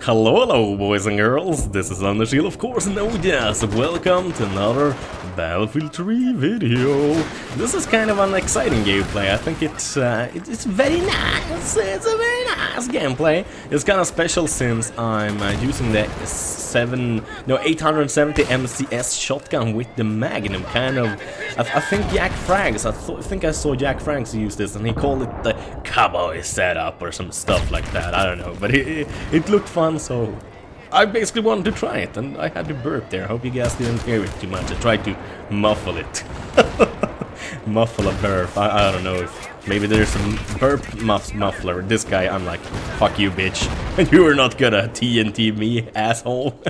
Hello, boys and girls, this is ImAnderZEL, of course, and oh yes, welcome to another Battlefield 3 video. This is kind of an exciting gameplay. I think it's very nice. It's a very nice gameplay. It's kind of special since I'm using the 870 MCS shotgun with the Magnum. Kind of, I think Jack Franks. I think I saw Jack Franks use this, and he called it the cowboy setup or some stuff like that. I don't know, but it looked fun, so I basically wanted to try it, and I had to burp there. I hope you guys didn't hear it too much. I tried to muffle it. Muffle a burp. I don't know if maybe there's some burp muffler. This guy, I'm like, fuck you, bitch. You are not gonna TNT me, asshole.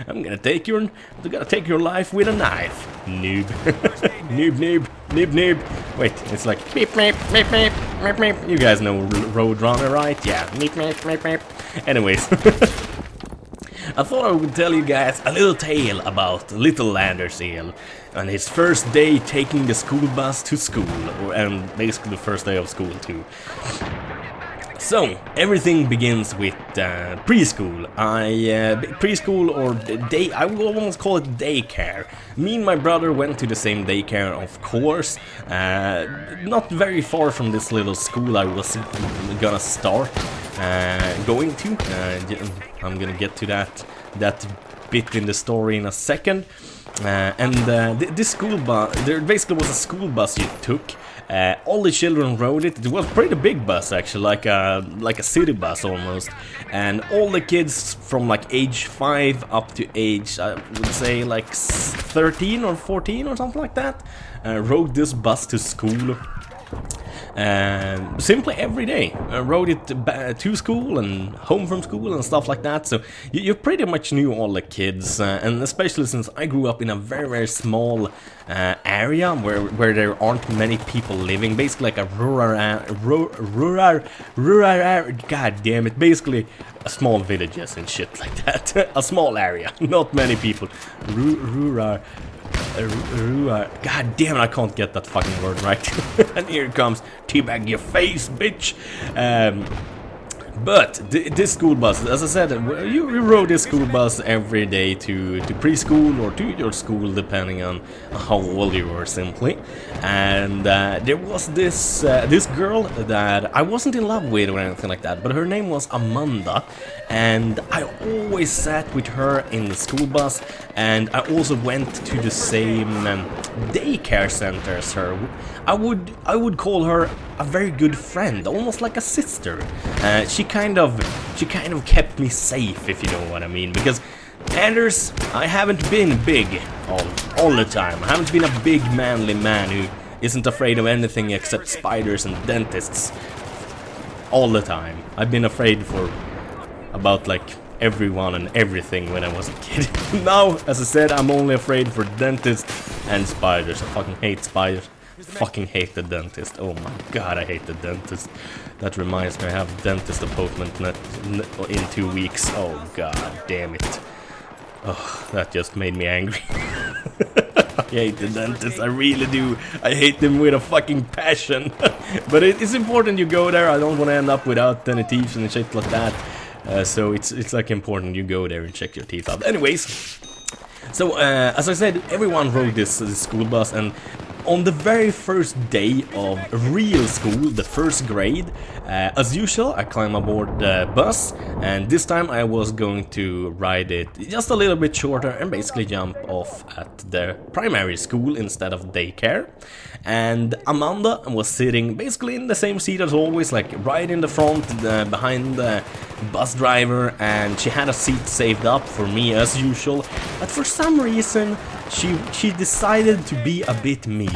I'm gonna take your life with a knife. Noob. Noob. Wait, it's like beep meep meep meep meep meep. You guys know Roadrunner, right? Yeah. Meep meep meep meep. Anyways. I thought I would tell you guys a little tale about little ImAnderZEL and his first day taking the school bus to school, and basically the first day of school too. So, everything begins with preschool. Preschool or day, I would almost call it daycare. Me and my brother went to the same daycare, of course. Not very far from this little school I was gonna start going to. I'm gonna get to that bit in the story in a second. This school bus, there basically was a school bus you took. All the children rode it. It was a pretty big bus, actually, like a city bus almost. And all the kids from like age 5 up to age, I would say like 13 or 14 or something like that, rode this bus to school. Simply every day. Rode it to school and home from school and stuff like that. So you pretty much knew all the kids, and especially since I grew up in a very small area where there aren't many people living, basically like a rural, god damn it, basically small villages and shit like that. A small area, not many people. Rural. God damn it, I can't get that fucking word right. And here it comes, teabag your face, bitch. But this school bus, as I said, you rode this school bus every day to preschool or to your school, depending on how old you were, simply. And there was this girl that I wasn't in love with or anything like that, but her name was Amanda, and I always sat with her in the school bus, and I also went to the same daycare center as her. I would call her a very good friend, almost like a sister. She kind of kept me safe, if you know what I mean, because Anders, I haven't been big all the time. I haven't been a big manly man who isn't afraid of anything except spiders and dentists all the time. I've been afraid for about like everyone and everything when I was a kid. Now, as I said, I'm only afraid for dentists and spiders. I fucking hate spiders. Fucking hate the dentist. Oh my god, I hate the dentist. That reminds me, I have a dentist appointment in 2 weeks. Oh god damn it. Oh, that just made me angry. I hate the dentist, I really do. I hate them with a fucking passion. But it's important you go there. I don't want to end up without any teeth and shit like that. So it's like important you go there and check your teeth out. Anyways, so as I said, everyone rode this school bus, and on the very first day of real school, the first grade, as usual, I climb aboard the bus, and this time I was going to ride it just a little bit shorter and basically jump off at the primary school instead of daycare. And Amanda was sitting basically in the same seat as always, like right in the front, behind the bus driver, and she had a seat saved up for me as usual, but for some reason she decided to be a bit mean.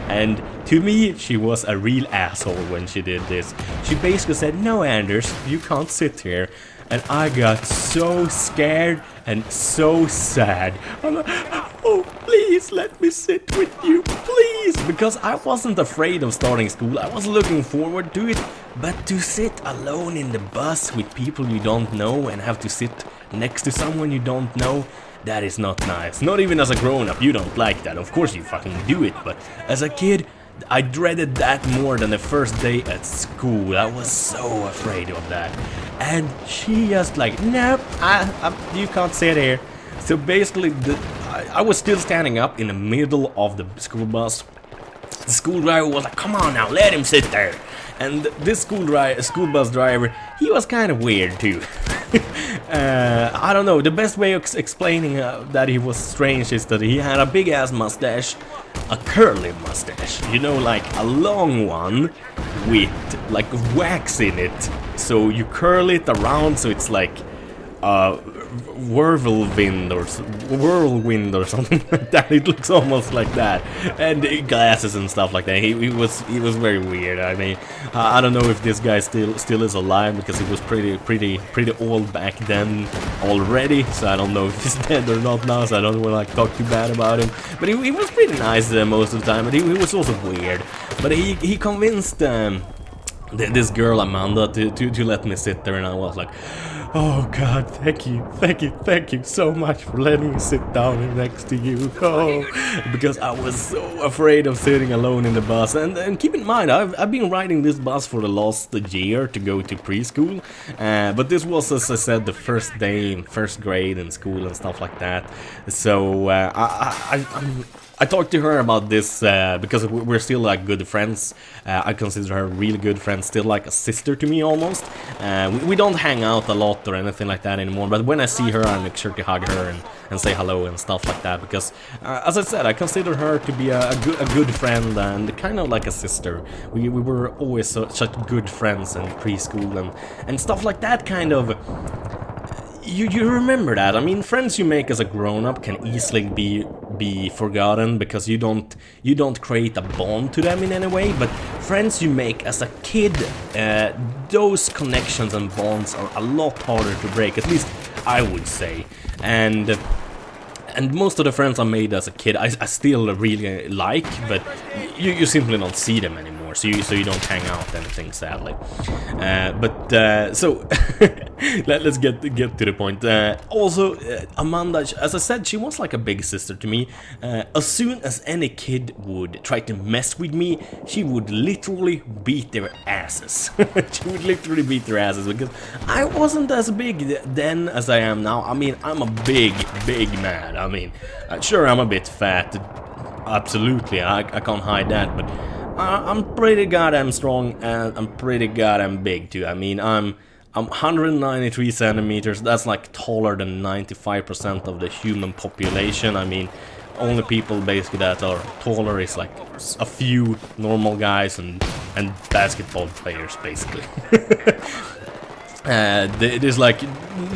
And to me, she was a real asshole when she did this. She basically said, "No, Anders, you can't sit here." And I got so scared and so sad. I'm like, "Oh, please let me sit with you, please." Because I wasn't afraid of starting school. I was looking forward to it. But to sit alone in the bus with people you don't know and have to sit next to someone you don't know, that is not nice. Not even as a grown-up, you don't like that. Of course you fucking do it, but as a kid, I dreaded that more than the first day at school. I was so afraid of that. and she just like, nope, you can't sit here. So basically, I was still standing up in the middle of the school bus. The school driver was like, come on now, let him sit there. And this school bus driver, he was kind of weird too. I don't know, the best way of explaining that he was strange is that he had a big ass mustache, a curly mustache, you know, like a long one with like wax in it. So you curl it around so it's like whirlwind or something like that. It looks almost like that, and glasses and stuff like that. He was very weird. I mean, I don't know if this guy still is alive, because he was pretty old back then already. So I don't know if he's dead or not now. So I don't want to like talk too bad about him. But he was pretty nice most of the time. But he was also weird. But he convinced this girl Amanda to let me sit there, and I was like, oh God, thank you so much for letting me sit down next to you. Oh, because I was so afraid of sitting alone in the bus. And keep in mind, I've been riding this bus for the last year to go to preschool. But this was, as I said, the first day in first grade in school and stuff like that. So I talked to her about this because we're still like good friends. I consider her a really good friend, still like a sister to me almost. We don't hang out a lot or anything like that anymore, but when I see her, I make sure to hug her and say hello and stuff like that, because as I said, I consider her to be a good friend and kind of like a sister. We were always such good friends in preschool and stuff like that, kind of. You remember that? I mean, friends you make as a grown-up can easily be forgotten because you don't create a bond to them in any way. But friends you make as a kid, those connections and bonds are a lot harder to break. At least I would say. And most of the friends I made as a kid, I still really like, but you simply don't see them anymore, so you don't hang out anything, sadly. So let's get to the point. Also, Amanda, as I said, she was like a big sister to me. As soon as any kid would try to mess with me, she would literally beat their asses. She would literally beat their asses, because I wasn't as big then as I am now. I mean, I'm a big man. I mean, sure, I'm a bit fat, absolutely, I can't hide that, but I'm pretty goddamn strong, and I'm pretty goddamn big too. I mean, I'm 193 centimeters, that's like taller than 95% of the human population. I mean, only people basically that are taller is like a few normal guys and basketball players, basically. There's like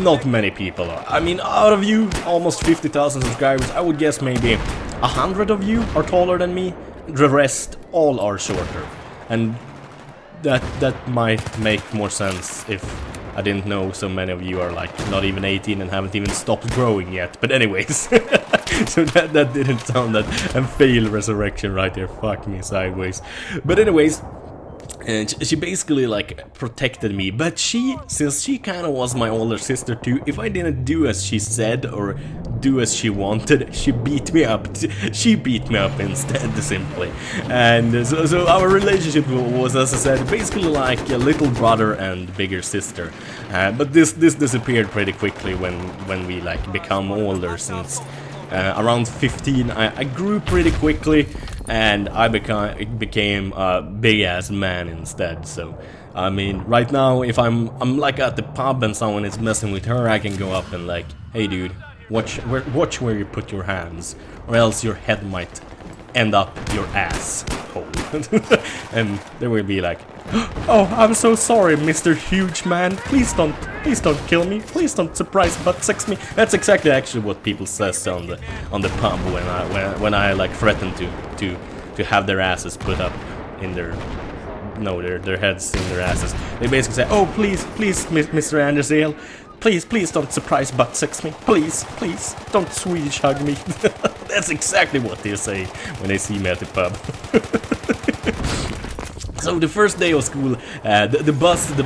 not many people. I mean, out of you, almost 50,000 subscribers, I would guess maybe 100 of you are taller than me. The rest all are shorter, and that might make more sense if I didn't know so many of you are like not even 18 and haven't even stopped growing yet. But anyways, so that didn't sound that, and fail resurrection right there. Fuck me sideways. But anyways. And she basically like protected me, but since she kind of was my older sister too, if I didn't do as she said or do as she wanted, she beat me up. She beat me up instead, simply. And so our relationship was, as I said, basically like a little brother and bigger sister. But this disappeared pretty quickly when we like become older, since around 15 I grew pretty quickly, and I became a big ass man instead. So I mean, right now if I'm like at the pub and someone is messing with her, I can go up and like, hey dude, watch where you put your hands, or else your head might end up your ass hole. And they will be like, oh, I'm so sorry, Mr. Huge Man. Please don't kill me. Please don't surprise butt sex me. That's exactly actually what people says on the pub when I like threaten to have their asses put up in their heads in their asses. They basically say, oh please, Mr. AmAnderZEL, please don't surprise butt sex me. Please don't Swedish hug me. That's exactly what they say when they see me at the pub. So the first day of school, the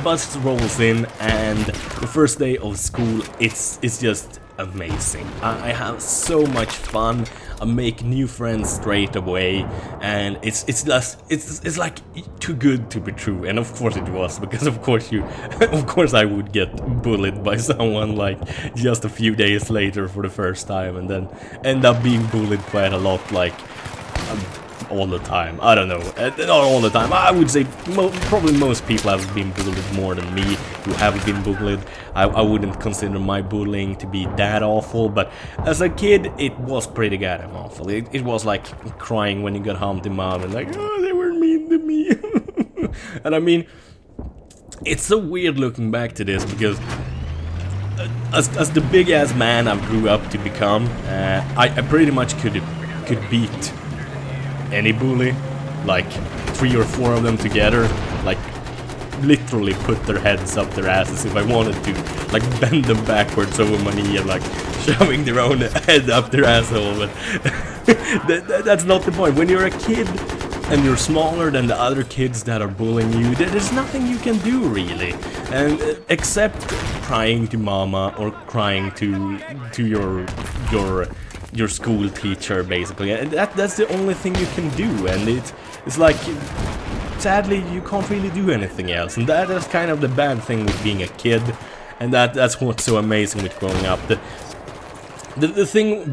bus rolls in, and the first day of school, it's just amazing. I have so much fun. I make new friends straight away, and it's just it's like too good to be true. And of course it was, because of course I would get bullied by someone like just a few days later for the first time, and then end up being bullied quite a lot, like all the time. I don't know, not all the time. I would say probably most people have been bullied more than me who haven't been bullied. I wouldn't consider my bullying to be that awful, but as a kid it was pretty goddamn awful. It was like crying when you got home to mom and like, oh, they were mean to me. And I mean, it's so weird looking back to this, because as the big ass man I grew up to become, I pretty much could beat any bully, like 3 or 4 of them together, like literally put their heads up their asses if I wanted to, like bend them backwards over my knee and like shoving their own head up their asshole. But that's not the point. When you're a kid and you're smaller than the other kids that are bullying you, there's nothing you can do really, and except crying to mama or crying to your school teacher, basically, and that's the only thing you can do. And it's like, sadly, you can't really do anything else, and that is kind of the bad thing with being a kid, and that's what's so amazing with growing up. The thing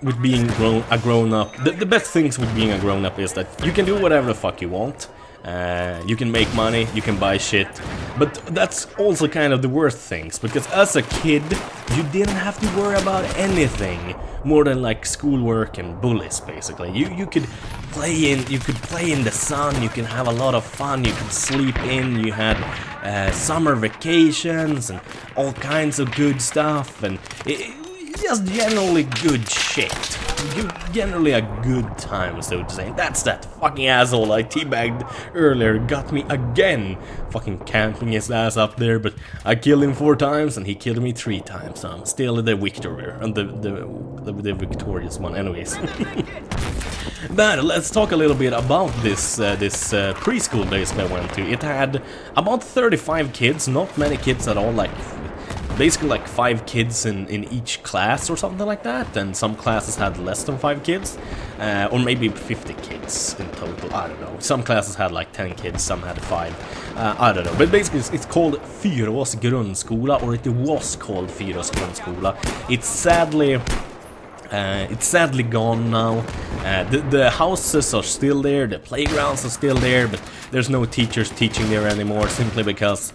with being a grown up, the best things with being a grown up is that you can do whatever the fuck you want. You can make money, you can buy shit, but that's also kind of the worst things, because as a kid you didn't have to worry about anything more than like schoolwork and bullies, basically. You could play in the sun, you can have a lot of fun, you could sleep in, you had summer vacations and all kinds of good stuff, and just generally good shit. Generally a good time, so to say. That's that fucking asshole I teabagged earlier got me again, fucking camping his ass up there, but I killed him 4 times and he killed me 3 times, so I'm still the victor, and the victorious one anyways. But let's talk a little bit about this preschool basically I went to. It had about 35 kids, not many kids at all, like basically like 5 kids in each class or something like that, and some classes had less than 5 kids, or maybe 50 kids in total, I don't know. Some classes had like 10 kids, some had 5, I don't know. But basically it's called Fyrås grundskola, or it was called Fyrås grundskola. It's sadly gone now. The houses are still there, the playgrounds are still there, but there's no teachers teaching there anymore, simply because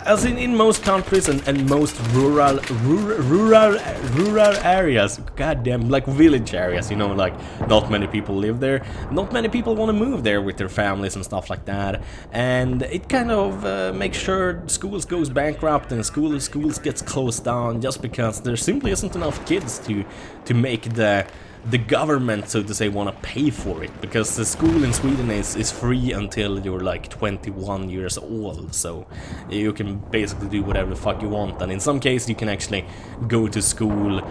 as in most countries and most rural areas, goddamn, like village areas, you know, like not many people live there, not many people want to move there with their families and stuff like that, and it kind of makes sure schools goes bankrupt and schools gets closed down, just because there simply isn't enough kids to make the government, so to say, want to pay for it, because the school in Sweden is free until you're like 21 years old, so you can basically do whatever the fuck you want, and in some cases you can actually go to school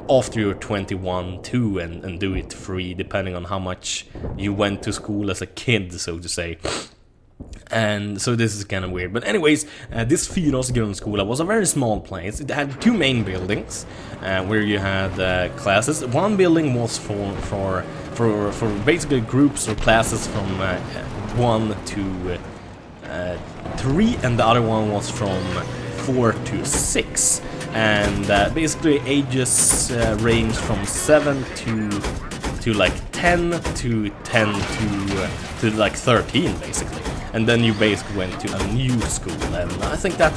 after you're 21 too, and do it free, depending on how much you went to school as a kid, so to say. And so this is kind of weird, but anyways, this Fyrås grundskola was a very small place. It had 2 main buildings where you had classes. One building was for basically groups or classes from 1 to 3, and the other one was from 4 to 6, and basically ages ranged from 7 to like 10 to 10 to like 13 basically. And then you basically went to a new school, and I think that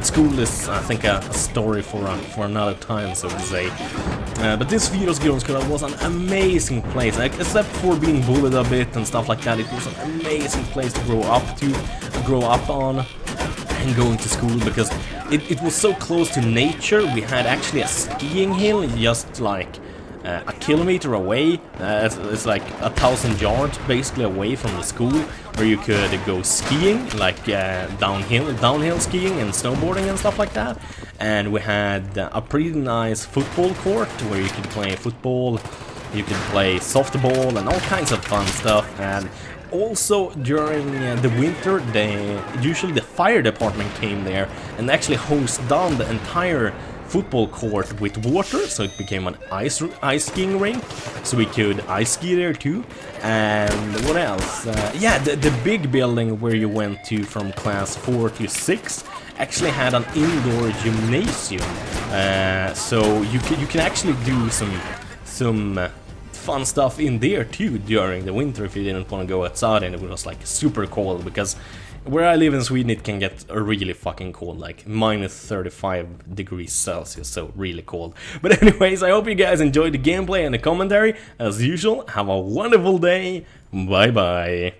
school is, I think, a story for another time, so to say. But this Fyrås grundskola was an amazing place, like, except for being bullied a bit and stuff like that. It was an amazing place to grow up on and going to school, because it was so close to nature. We had actually a skiing hill just like a kilometer away. It's like 1,000 yards basically away from the school, where you could go skiing, like downhill skiing and snowboarding and stuff like that. And we had a pretty nice football court where you could play football, you could play softball and all kinds of fun stuff. And also during the winter, usually the fire department came there and actually hosed down the entire football court with water, so it became an ice skiing rink, so we could ice ski there too. And what else? Yeah, the big building where you went to from class 4 to 6 actually had an indoor gymnasium, so you can actually do some fun stuff in there too during the winter if you didn't want to go outside and it was like super cold, because where I live in Sweden it can get really fucking cold, like minus 35 degrees Celsius, so really cold. But anyways, I hope you guys enjoyed the gameplay and the commentary. As usual, have a wonderful day, bye bye.